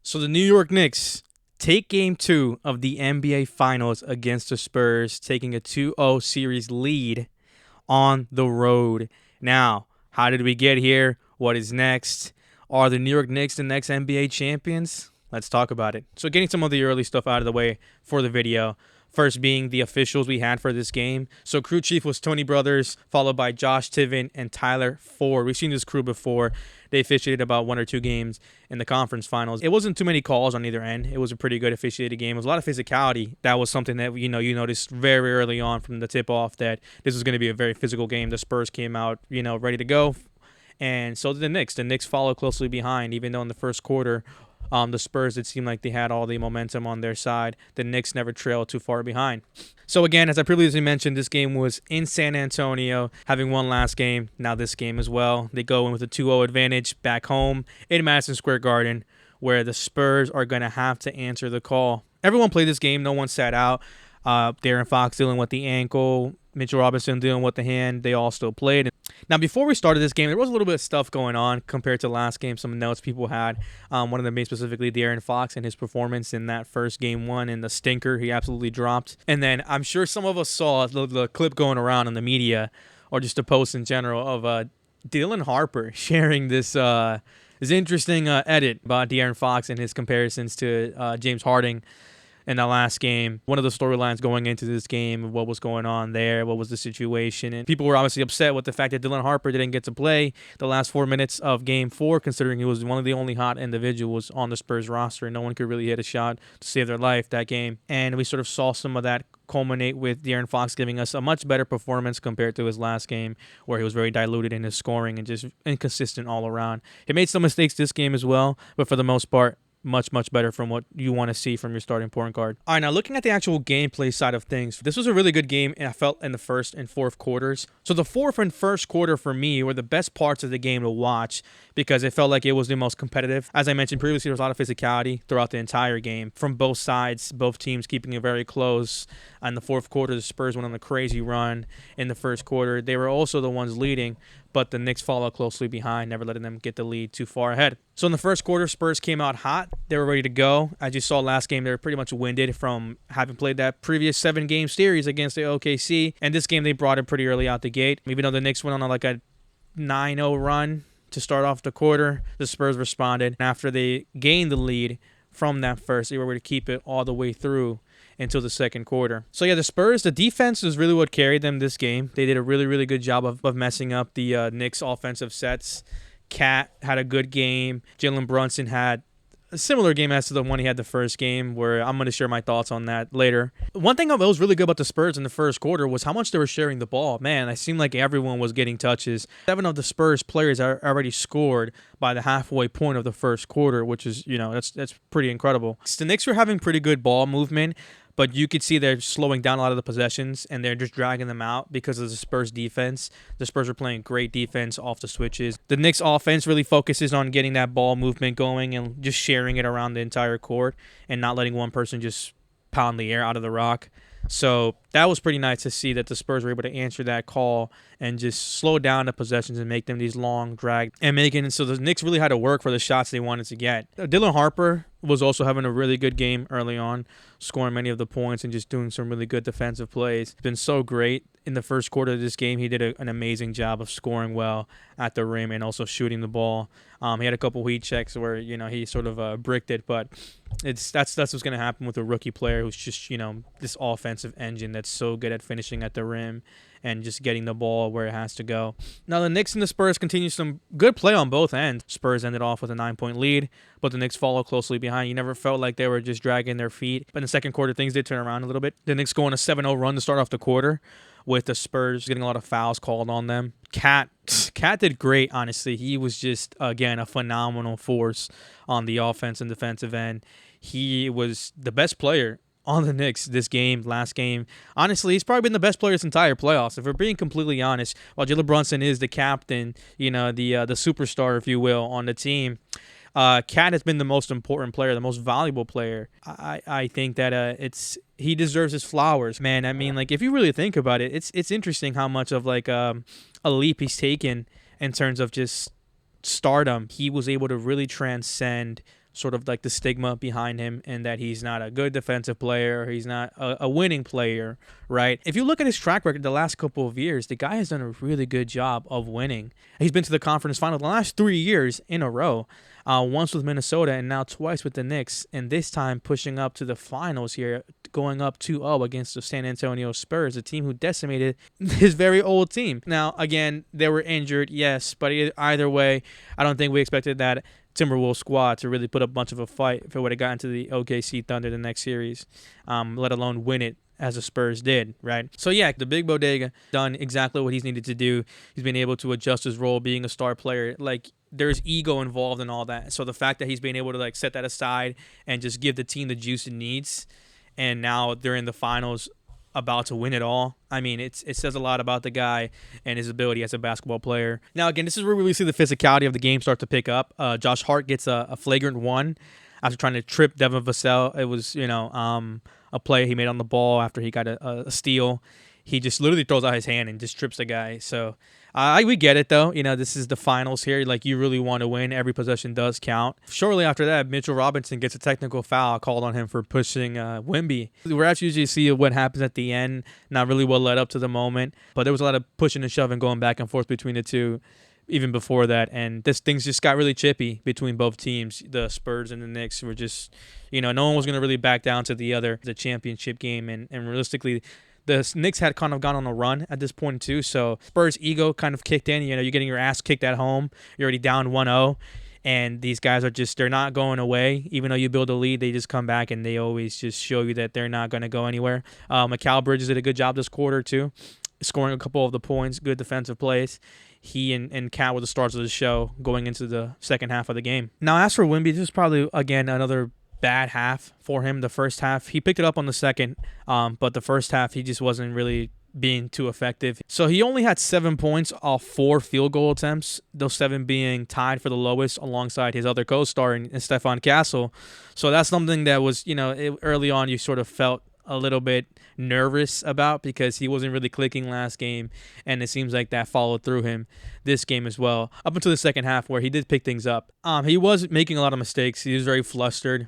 So the New York Knicks take game 2 of the NBA Finals against the Spurs, taking a 2-0 series lead on the road. Now, how did we get here? What is next? Are the New York Knicks the next NBA champions? Let's talk about it. So getting some of the early stuff out of the way for the video. First being the officials we had for this game. So crew chief was Tony Brothers, followed by Josh Tiven and Tyler Ford. We've seen this crew before. They officiated about 1 or 2 games in the conference finals. It wasn't too many calls on either end. It was a pretty good officiated game. It was a lot of physicality. That was something that you noticed very early on from the tip-off that this was going to be a very physical game. The Spurs came out, ready to go. And so did the Knicks. The Knicks followed closely behind, even though in the first quarter, the Spurs, it seemed like they had all the momentum on their side. The Knicks never trailed too far behind. So again, as I previously mentioned, this game was in San Antonio, having won last game, now this game as well. They go in with a 2-0 advantage back home in Madison Square Garden, where the Spurs are going to have to answer the call. Everyone played this game. No one sat out. De'Aaron Fox dealing with the ankle, Mitchell Robinson dealing with the hand. They all still played. Now, before we started this game, there was a little bit of stuff going on compared to last game. Some notes people had. One of them being specifically De'Aaron Fox and his performance in that first game 1 and the stinker he absolutely dropped. And then I'm sure some of us saw the clip going around in the media or just a post in general of Dylan Harper sharing this interesting edit about De'Aaron Fox and his comparisons to James Harden in the last game. One of the storylines going into this game, what was going on there, what was the situation, and people were obviously upset with the fact that Dylan Harper didn't get to play the last 4 minutes of game 4, considering he was one of the only hot individuals on the Spurs roster, and no one could really hit a shot to save their life that game. And we sort of saw some of that culminate with De'Aaron Fox giving us a much better performance compared to his last game, where he was very diluted in his scoring and just inconsistent all around. He made some mistakes this game as well, but for the most part, much better from what you want to see from your starting point guard. All right, now looking at the actual gameplay side of things, this was a really good game, and I felt in the first and fourth quarters. So the fourth and first quarter for me were the best parts of the game to watch because it felt like it was the most competitive. As I mentioned previously, there was a lot of physicality throughout the entire game from both sides, both teams keeping it very close. In the fourth quarter, the Spurs went on a crazy run. In the first quarter, they were also the ones leading, but the Knicks followed closely behind, never letting them get the lead too far ahead. So in the first quarter, Spurs came out hot. They were ready to go. As you saw last game, they were pretty much winded from having played that previous 7-game series against the OKC. And this game, they brought it pretty early out the gate. Even though the Knicks went on like a 9-0 run to start off the quarter, the Spurs responded. After they gained the lead from that first, they were able to keep it all the way through until the second quarter. So yeah, the Spurs, the defense is really what carried them this game. They did a really good job of messing up the Knicks offensive sets. Cat had a good game. Jalen Brunson had a similar game as to the one he had the first game, where I'm going to share my thoughts on that later. One thing that was really good about the Spurs in the first quarter was how much they were sharing the ball. Man, it seemed like everyone was getting touches. 7 of the Spurs players are already scored by the halfway point of the first quarter, which is, that's pretty incredible. The Knicks were having pretty good ball movement, but you could see they're slowing down a lot of the possessions, and they're just dragging them out because of the Spurs defense. The Spurs are playing great defense off the switches. The Knicks offense really focuses on getting that ball movement going and just sharing it around the entire court and not letting one person just pound the air out of the rock. So that was pretty nice to see that the Spurs were able to answer that call and just slow down the possessions and make them these long drag and making it so the Knicks really had to work for the shots they wanted to get. Dylan Harper was also having a really good game early on, scoring many of the points and just doing some really good defensive plays. It's been so great. In the first quarter of this game, he did an amazing job of scoring well at the rim and also shooting the ball. He had a couple heat checks where, he sort of bricked it, but that's what's going to happen with a rookie player who's just, this offensive engine that's so good at finishing at the rim and just getting the ball where it has to go. Now, the Knicks and the Spurs continue some good play on both ends. Spurs ended off with a 9-point lead, but the Knicks followed closely behind. You never felt like they were just dragging their feet. But in the second quarter, things did turn around a little bit. The Knicks go on a 7-0 run to start off the quarter, with the Spurs getting a lot of fouls called on them. Cat did great, honestly. He was just, again, a phenomenal force on the offense and defensive end. He was the best player on the Knicks this game, last game. Honestly, he's probably been the best player this entire playoffs. If we're being completely honest, while Jalen Brunson is the captain, the superstar, if you will, on the team, Cat has been the most important player, the most valuable player. I think that he deserves his flowers, man. I mean, like, if you really think about it, it's interesting how much of like a leap he's taken in terms of just stardom. He was able to really transcend sort of like the stigma behind him and that he's not a good defensive player, or he's not a winning player, right? If you look at his track record the last couple of years, the guy has done a really good job of winning. He's been to the conference final the last 3 years in a row. Once with Minnesota and now twice with the Knicks, and this time pushing up to the finals here, going up 2-0 against the San Antonio Spurs, a team who decimated his very old team. Now, again, they were injured, yes, but either way, I don't think we expected that Timberwolves squad to really put up much of a fight if it would have gotten to the OKC Thunder the next series, let alone win it as the Spurs did, right? So yeah, the big bodega done exactly what he's needed to do. He's been able to adjust his role being a star player. Like, there's ego involved in all that. So the fact that he's been able to like set that aside and just give the team the juice it needs, and now they're in the finals about to win it all. I mean, it says a lot about the guy and his ability as a basketball player. Now, again, this is where we really see the physicality of the game start to pick up. Josh Hart gets a flagrant one after trying to trip Devin Vassell. It was, a play he made on the ball after he got a steal. He just literally throws out his hand and just trips the guy. So we get it, though. This is the finals here. Like, you really want to win. Every possession does count. Shortly after that, Mitchell Robinson gets a technical foul called on him for pushing Wemby. We're actually usually see what happens at the end. Not really what led up to the moment. But there was a lot of pushing and shoving going back and forth between the two even before that. And things just got really chippy between both teams. The Spurs and the Knicks were just, no one was going to really back down to the other. The championship game. And realistically, the Knicks had kind of gone on a run at this point too, so Spurs' ego kind of kicked in. You're getting your ass kicked at home. You're already down 1-0, and these guys they're not going away. Even though you build a lead, they just come back, and they always just show you that they're not going to go anywhere. Mikal Bridges did a good job this quarter too, scoring a couple of the points, good defensive plays. He and Cat were the stars of the show going into the second half of the game. Now, as for Wemby, this is probably, again, another bad half for him. The first half, he picked it up on the second, but the first half, he just wasn't really being too effective. So he only had 7 points off 4 field goal attempts, those 7 being tied for the lowest alongside his other co-star in Stefan Castle. So that's something that was, early on you sort of felt a little bit nervous about because he wasn't really clicking last game, and it seems like that followed through him this game as well, up until the second half where he did pick things up. He was making a lot of mistakes. He was very flustered,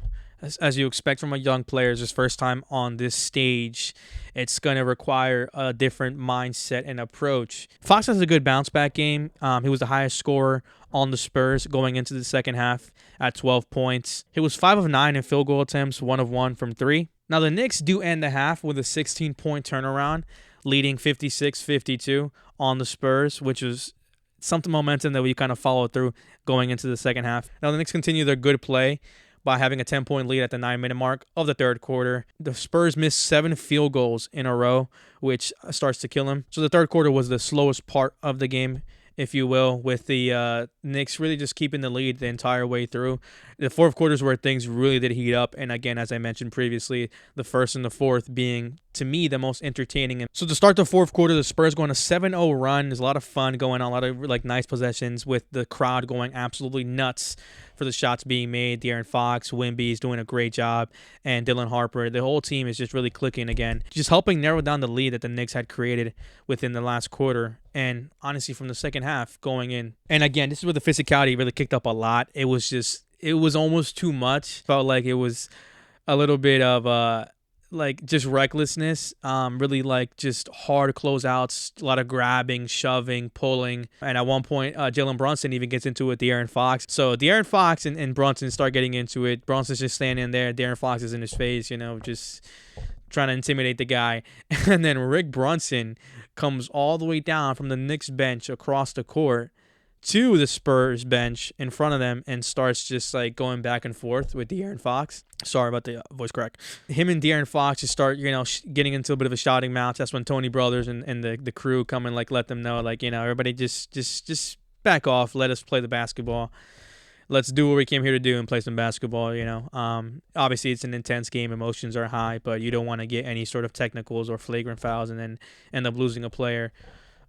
as you expect from a young player. It's his first time on this stage. It's going to require a different mindset and approach. Fox has a good bounce-back game. He was the highest scorer on the Spurs going into the second half at 12 points. He was 5 of 9 in field goal attempts, 1 of 1 from 3. Now, the Knicks do end the half with a 16-point turnaround, leading 56-52 on the Spurs, which was something momentum that we kind of followed through going into the second half. Now, the Knicks continue their good play by having a 10-point lead at the 9-minute mark of the third quarter. The Spurs missed 7 field goals in a row, which starts to kill them. So the third quarter was the slowest part of the game, if you will, with the Knicks really just keeping the lead the entire way through. The fourth quarters where things really did heat up, and again, as I mentioned previously, the first and the fourth being, to me, the most entertaining. So to start the fourth quarter, the Spurs going a 7-0 run. There's a lot of fun going on, a lot of nice possessions with the crowd going absolutely nuts for the shots being made. De'Aaron Fox, Wemby's doing a great job, and Dylan Harper. The whole team is just really clicking again, just helping narrow down the lead that the Knicks had created within the last quarter, and honestly from the second half going in. And again, this is where the physicality really kicked up a lot. It was almost too much. Felt like it was a little bit of just recklessness, really just hard closeouts, a lot of grabbing, shoving, pulling. And at one point, Jalen Brunson even gets into it with De'Aaron Fox. So De'Aaron Fox and Brunson start getting into it. Brunson's just standing there. De'Aaron Fox is in his face, just trying to intimidate the guy. And then Rick Brunson comes all the way down from the Knicks bench across the court to the Spurs bench in front of them and starts just going back and forth with De'Aaron Fox. Sorry about the voice crack. Him and De'Aaron Fox just start, getting into a bit of a shouting match. That's when Tony Brothers and the crew come and let them know, everybody just back off. Let us play the basketball. Let's do what we came here to do and play some basketball, Obviously, it's an intense game. Emotions are high, but you don't want to get any sort of technicals or flagrant fouls and then end up losing a player.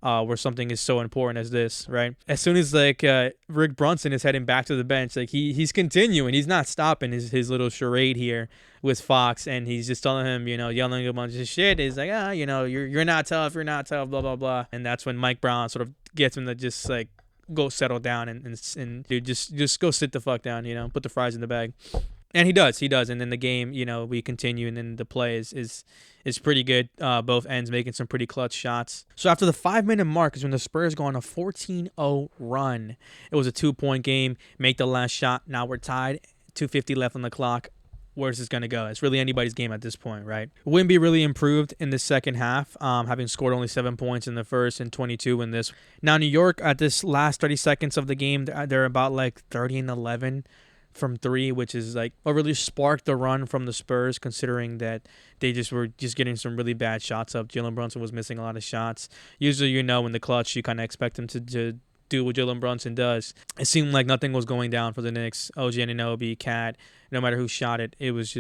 Where something is so important as this, right? As soon as Rick Brunson is heading back to the bench, he's continuing, he's not stopping his little charade here with Fox, and he's just telling him, yelling a bunch of shit. He's like, you're not tough, blah blah blah, and that's when Mike Brown sort of gets him to just go settle down and dude, just go sit the fuck down, put the fries in the bag. And he does, and then the game, we continue, and then the play is pretty good. Both ends making some pretty clutch shots. So after the 5-minute mark is when the Spurs go on a 14-0 run. It was a 2-point game. Make the last shot. Now we're tied. 2:50 left on the clock. Where's this going to go? It's really anybody's game at this point, right? Wemby really improved in the second half, having scored only 7 points in the first and 22 in this. Now, New York, at this last 30 seconds of the game, they're about like 30-11 from three, which is like what really sparked the run from the Spurs, considering that they were getting some really bad shots up. Jalen Brunson was missing a lot of shots. Usually, in the clutch, you kind of expect him to do what Jalen Brunson does. It seemed like nothing was going down for the Knicks. OG Anunoby, Cat, no matter who shot it, it was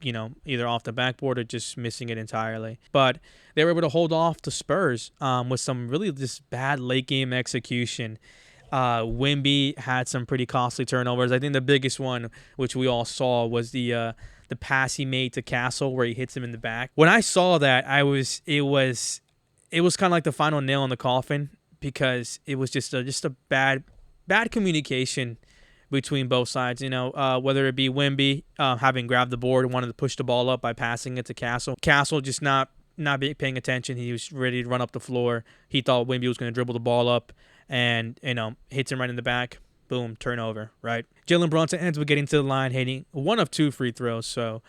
either off the backboard or just missing it entirely. But they were able to hold off the Spurs with some really just bad late game execution. Wemby had some pretty costly turnovers. I think the biggest one, which we all saw, was the pass he made to Castle where he hits him in the back. When I saw that, it was kind of like the final nail in the coffin, because it was just a bad communication between both sides. Whether it be Wemby having grabbed the board and wanted to push the ball up by passing it to Castle. Castle just not paying attention. He was ready to run up the floor. He thought Wemby was going to dribble the ball up and hits him right in the back. Boom, turnover, right? Jalen Brunson ends up getting to the line, hitting one of 2 free throws. So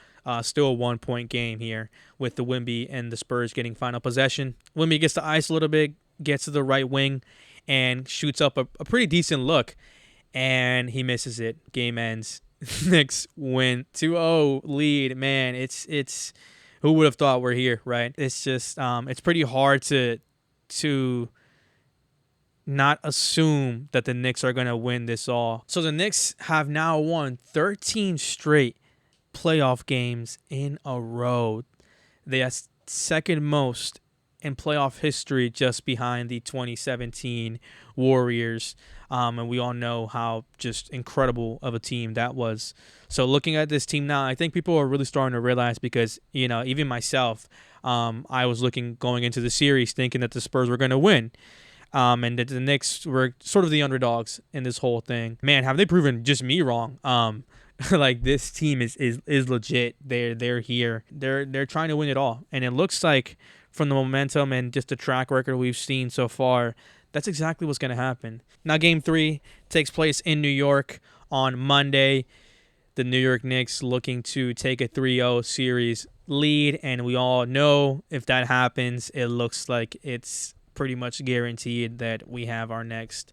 still a 1-point game here with the Wemby and the Spurs getting final possession. Wemby gets to ice a little bit, gets to the right wing, and shoots up a pretty decent look, and he misses it. Game ends. Knicks win 2-0 lead. Man, it's who would have thought we're here, right? It's just it's pretty hard to not assume that the Knicks are going to win this all. So the Knicks have now won 13 straight playoff games in a row. They are second most in playoff history, just behind the 2017 Warriors. And we all know how just incredible of a team that was. So looking at this team now, I think people are really starting to realize, because, even myself, I was going into the series thinking that the Spurs were going to win. And that the Knicks were sort of the underdogs in this whole thing. Man, have they proven just me wrong? Like, this team is legit. They're here. They're trying to win it all. And it looks like, from the momentum and just the track record we've seen so far, that's exactly what's going to happen. Now, Game 3 takes place in New York on Monday. The New York Knicks looking to take a 3-0 series lead, and we all know if that happens, it looks like it's pretty much guaranteed that we have our next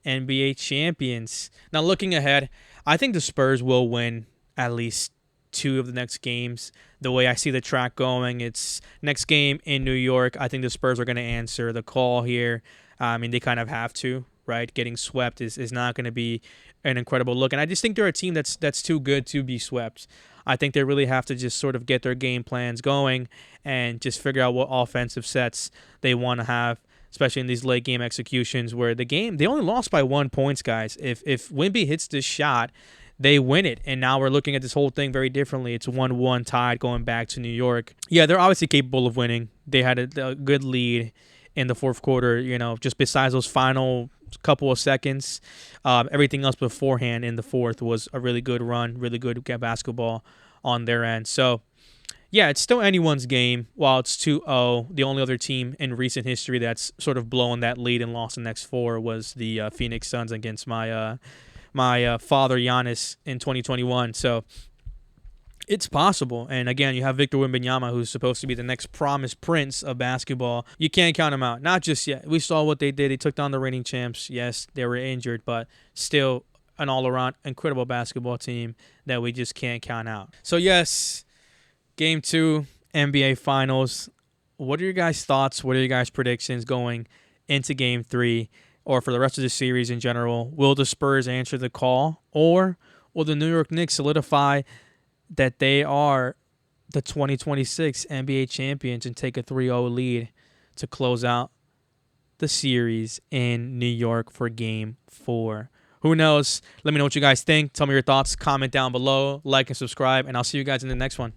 NBA champions. Now, looking ahead, I think the Spurs will win at least 2 of the next games. The way I see the track going, it's next game in New York. I think the Spurs are going to answer the call here. I mean, they kind of have to, right? Getting swept is not going to be an incredible look. And I just think they're a team that's too good to be swept. I think they really have to just sort of get their game plans going and just figure out what offensive sets they want to have, especially in these late game executions where they only lost by 1 point, guys. If Wemby hits this shot, they win it. And now we're looking at this whole thing very differently. It's 1-1 tied going back to New York. Yeah, they're obviously capable of winning. They had a good lead in the fourth quarter, just besides those final couple of seconds. Everything else beforehand in the fourth was a really good run, really good basketball on their end. So, yeah, it's still anyone's game while it's 2-0. The only other team in recent history that's sort of blown that lead and lost the next 4 was the Phoenix Suns against my father Giannis in 2021. So it's possible. And again, you have Victor Wembanyama, who's supposed to be the next promised prince of basketball. You can't count him out. Not just yet. We saw what they did. They took down the reigning champs. Yes, they were injured, but still an all-around incredible basketball team that we just can't count out. So yes, Game 2, NBA Finals. What are your guys' thoughts? What are your guys' predictions going into Game 3? Or for the rest of the series in general? Will the Spurs answer the call? Or will the New York Knicks solidify that they are the 2026 NBA champions and take a 3-0 lead to close out the series in New York for Game 4? Who knows? Let me know what you guys think. Tell me your thoughts. Comment down below. Like and subscribe. And I'll see you guys in the next one.